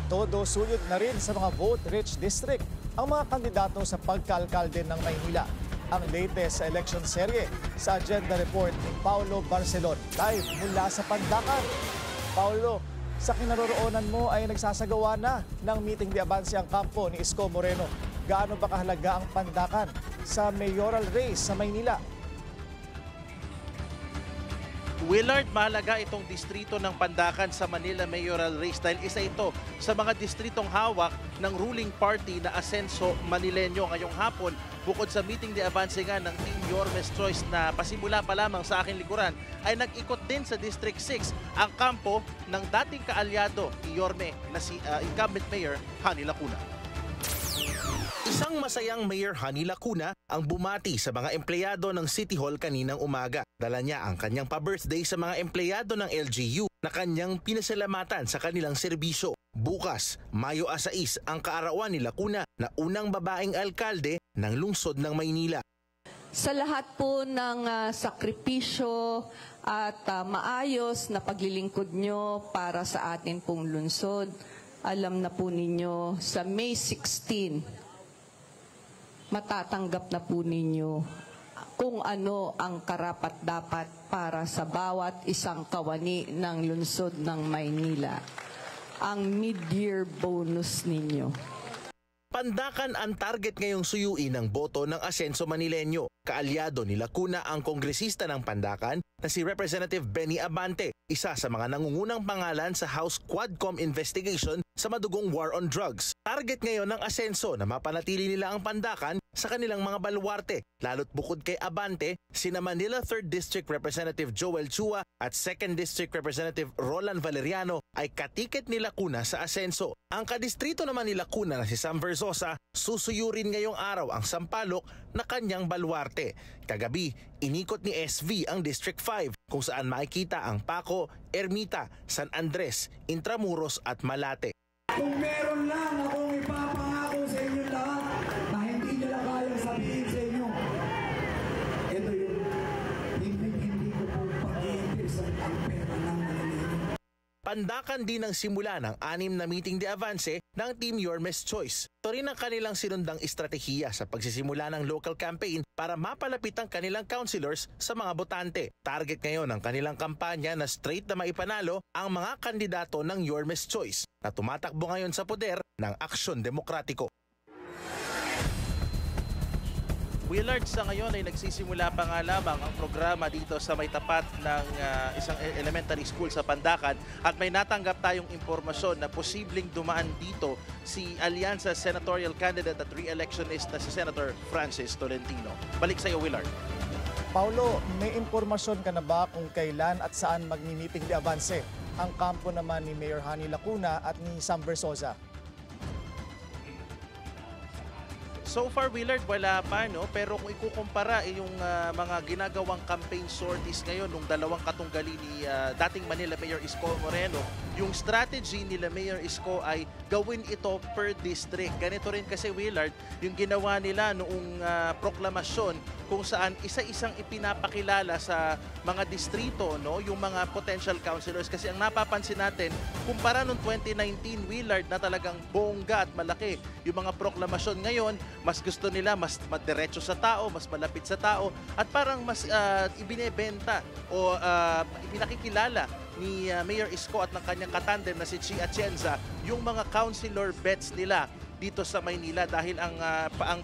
Todo suyod na rin sa mga vote-rich district ang mga kandidato sa pagkaalkalde ng Maynila. Ang latest sa election serye sa agenda report ni Paulo Barcelon. Live mula sa Pandakan. Paulo, sa kinaroroonan mo ay nagsasagawa na ng meeting de avance ang kampo ni Isko Moreno. Gaano ba kahalaga ang Pandakan sa mayoral race sa Maynila? Willard, mahalaga itong distrito ng Pandakan sa Manila mayoral race dahil isa ito sa mga distritong hawak ng ruling party na Asenso Manileño. Ngayong hapon, bukod sa meeting de avance nga ng Team Yorme's Choice na pasimula pa lamang sa aking likuran, ay nag-ikot din sa District 6 ang kampo ng dating kaalyado ni Yorme na si incumbent Mayor Hani Lacuna. Isang masayang Mayor Hani Lacuna ang bumati sa mga empleyado ng City Hall kaninang umaga. Dala niya ang kanyang pa-birthday sa mga empleyado ng LGU na kanyang pinasalamatan sa kanilang serbisyo. Bukas, Mayo 6 ang kaarawan ni Lacuna na unang babaeng alkalde ng lungsod ng Maynila. Sa lahat po ng sakripisyo at maayos na paglilingkod nyo para sa atin pong lungsod, alam na po ninyo sa May 16, matatanggap na po ninyo kung ano ang karapat-dapat para sa bawat isang kawani ng lungsod ng Maynila. Ang mid-year bonus ninyo. Pandakan ang target ngayong suyuin ng boto ng Asenso Manileño. Kaalyado ni Lacuna ang kongresista ng Pandakan na si Representative Benny Abante, isa sa mga nangungunang pangalan sa House Quadcom investigation sa madugong war on drugs. Target ngayon ng Asenso na mapanatili nila ang Pandakan sa kanilang mga baluarte. Lalo't bukod kay Abante, sina Manila 3rd District Representative Joel Chua at 2nd District Representative Roland Valeriano ay katiket ni Lacuna sa Asenso. Ang kadistrito naman ni Lacuna na si Sam Versosa, susuyurin ngayong araw ang Sampaloc na kanyang baluarte. Kagabi, inikot ni SV ang District 5 kung saan makikita ang Paco, Ermita, San Andres, Intramuros at Malate. Kung meron lang akong ipapangako sa inyo lahat na hindi nila kayang sabihin sa inyo, ito yung hindi ko po pag-iinteresan ang pera ng Manileño. Pandakan din ang simula ng 6 na meeting de avance ng Team Yorme's Choice. Ito rin ang kanilang sinundang estratehiya sa pagsisimula ng local campaign para mapalapit ang kanilang councilors sa mga botante. Target ngayon ng kanilang kampanya na straight na maipanalo ang mga kandidato ng Yorme's Choice na tumatakbo ngayon sa poder ng Aksyon Demokratiko. Willard, sa ngayon ay nagsisimula pa nga lamang ang programa dito sa may tapat ng isang elementary school sa Pandakan at may natanggap tayong impormasyon na posibleng dumaan dito si Alyansa Senatorial Candidate at re-electionist na si Senator Francis Tolentino. Balik sa iyo, Willard. Paulo, may impormasyon ka na ba kung kailan at saan magmi-meeting de avance ang kampo naman ni Mayor Hani Lacuna at ni Sam Versosa? So far, Willard, wala pa, no? Pero kung ikukumpara yung mga ginagawang campaign sorties ngayon ng dalawang katunggali ni dating Manila Mayor Isko Moreno, yung strategy nila Mayor Isko ay gawin ito per district. Ganito rin kasi, Willard, yung ginawa nila noong proklamasyon kung saan isa-isang ipinapakilala sa mga distrito, no, yung mga potential councilors. Kasi ang napapansin natin, kumpara noong 2019, Willard, na talagang bongga at malaki yung mga proklamasyon ngayon, mas gusto nila mas madiretso sa tao, mas malapit sa tao, at parang mas ibinebenta o ipinakikilala ni Mayor Isko at ng kanyang katandem na si Chi Atienza yung mga councilor bets nila dito sa Maynila dahil ang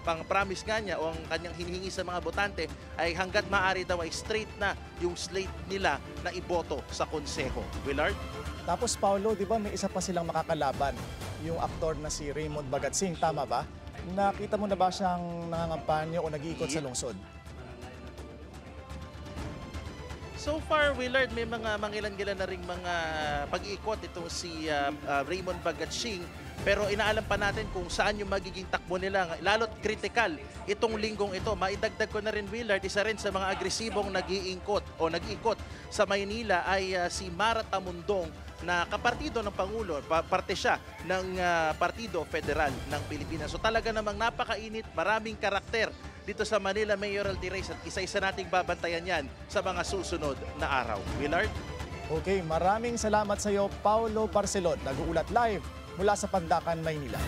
pang-promise nga niya o ang kanyang hinihingi sa mga botante ay hanggat maaari daw ay straight na yung slate nila na iboto sa konseho. Willard? Tapos Paulo, di ba may isa pa silang makakalaban, yung aktor na si Raymond Bagatsing, tama ba? Nakita mo na ba siyang nangangampanya o nag-iikot sa lungsod? So far, Willard, may mga mangilan-gilan na ring mga pag-iikot itong si Raymond Bagatsing. Pero inaalam pa natin kung saan yung magiging takbo nila. Lalo't critical itong linggong ito. Maidagdag ko na rin, Willard, isa rin sa mga agresibong nag-iikot o nag-ikot sa Maynila ay si Mara Tamundong na kapartido ng Pangulo. Parte siya ng Partido Federal ng Pilipinas. So talaga namang napakainit, maraming karakter dito sa Manila Mayoralty Race at isa-isa nating babantayan yan sa mga susunod na araw. Willard? Okay, maraming salamat sa iyo, Paulo Barcelon. Nag-uulat live mula sa Pandacan, Maynila.